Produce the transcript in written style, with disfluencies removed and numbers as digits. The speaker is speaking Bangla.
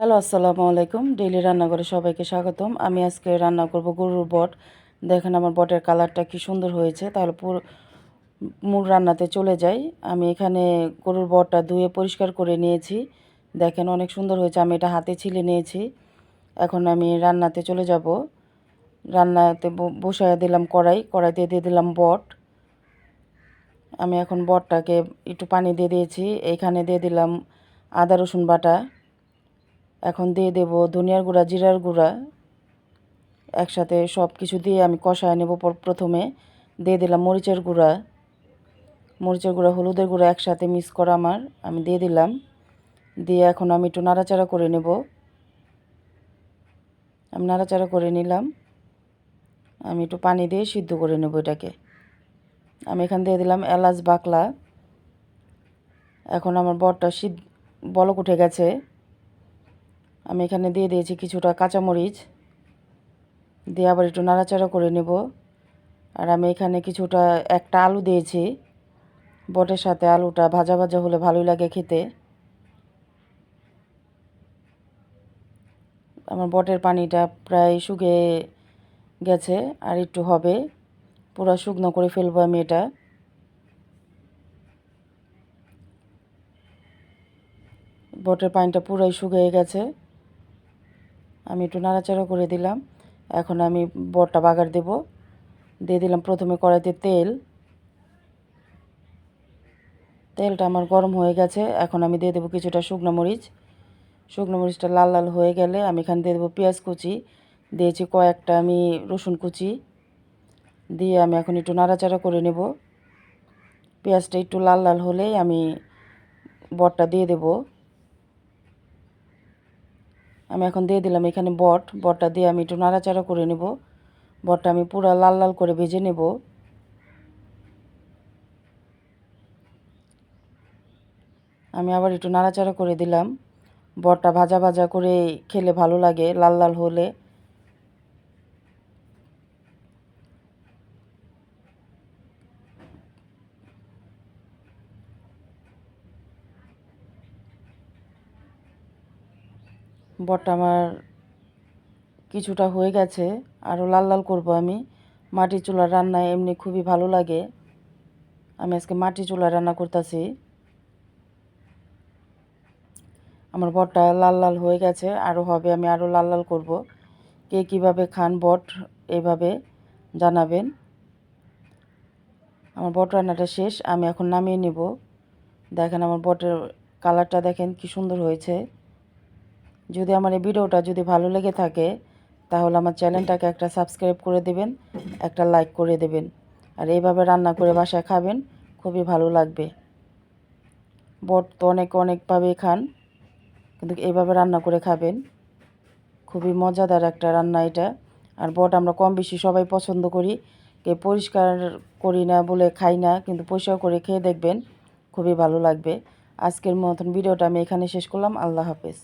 হ্যালো, আসসালামু আলাইকুম। ডেইলি রান্নাঘরে সবাইকে স্বাগতম। আমি আজকে রান্না করব গরুর বট। দেখেন আমার বটের কালারটা কি সুন্দর হয়েছে। তাহলে পুরো মূল রান্নাতে চলে যাই। আমি এখানে গরুর বটটা ধুয়ে পরিষ্কার করে নিয়েছি। দেখেন অনেক সুন্দর হয়েছে। আমি এটা হাতে ছিলে নিয়েছি। এখন আমি রান্নাতে চলে যাব। রান্নাতে বসায় দিলাম কড়াইতে দিয়ে দিলাম বট। আমি এখন বটটাকে একটু পানি দিয়ে দিয়েছি। এইখানে দিয়ে দিলাম আদা রসুন বাটা। এখন দিয়ে দেব ধনিয়ার গুঁড়া, জিরার গুঁড়া, একসাথে সব কিছু দিয়ে আমি কষায় নেব। প্রথমে দিয়ে দিলাম মরিচের গুঁড়া, হলুদের গুঁড়া একসাথে মিক্স করা আমি দিয়ে দিলাম। দিয়ে এখন আমি একটু নাড়াচাড়া করে নেব। আমি নাড়াচাড়া করে নিলাম। আমি একটু পানি দিয়ে সিদ্ধ করে নেব এটাকে। আমি এখান দিয়ে দিলাম এলাচ বাকলা। এখন আমার বটটা বলক উঠে গেছে। আমি এখানে দিয়ে দিয়েছি কিছুটা কাঁচামরিচ, দিয়ে আবার একটু নাড়াচাড়া করে নেব। আর আমি এখানে একটা আলু দিয়েছি। বটের সাথে আলুটা ভাজা ভাজা হলে ভালোই লাগে খেতে। আমার বটের পানিটা প্রায় শুকিয়ে গেছে, আর একটু হবে। পুরো শুকনো করে ফেলবো আমি এটা। বটের পানিটা পুরাই শুকিয়ে গেছে। আমি একটু নাড়াচাড়া করে দিলাম। এখন আমি বটটা বাগার দেব। দিয়ে দিলাম প্রথমে কড়াইতে তেলটা আমার গরম হয়ে গেছে। এখন আমি দিয়ে দেবো কিছুটা শুকনো মরিচটা লাল লাল হয়ে গেলে আমি এখানে দিয়ে দেবো পেঁয়াজ কুচি। দিয়েছি কয়েকটা আমি রসুন কুচি। দিয়ে আমি এখন একটু নাড়াচাড়া করে নেব। পেঁয়াজটা একটু লাল লাল হলেই আমি বটটা দিয়ে দেব। আমি এখন দিয়ে দিলাম এখানে বটটা দিয়ে আমি একটু নাড়াচাড়া করে নেব। বটটা আমি পুরো লাল লাল করে ভেজে নেব। আমি আবার একটু নাড়াচাড়া করে দিলাম। বটটা ভাজা ভাজা করে খেলে ভালো লাগে, লাল লাল হলে। বটটা আমার কিছুটা হয়ে গেছে, আরও লাল লাল করব আমি। মাটির চুলার রান্নায় এমনি খুবই ভালো লাগে। আমি আজকে মাটির চুলায় রান্না করতেছি। আমার বটটা লাল লাল হয়ে গেছে, আরও হবে। আমি আরও লাল লাল করব। কে কীভাবে খান বট এইভাবে জানাবেন। আমার বট রান্নাটা শেষ, আমি এখন নামিয়ে নেব। দেখেন আমার বটের কালারটা দেখেন কি সুন্দর হয়েছে। যদি আমার এই ভিডিওটা যদি ভালো লেগে থাকে, তাহলে আমার চ্যানেলটাকে একটা সাবস্ক্রাইব করে দেবেন, একটা লাইক করে দেবেন। আর এইভাবে রান্না করে বাসায় খাবেন, খুবই ভালো লাগবে। বট তো অনেকভাবেই খান, কিন্তু এইভাবে রান্না করে খাবেন, খুবই মজাদার একটা রান্না এটা। আর বট আমরা কম বেশি সবাই পছন্দ করি। পরিষ্কার করি না বলে খাই না, কিন্তু পরিষ্কার করে খেয়ে দেখবেন, খুবই ভালো লাগবে। আজকের মতন ভিডিওটা আমি এখানে শেষ করলাম। আল্লাহ হাফেজ।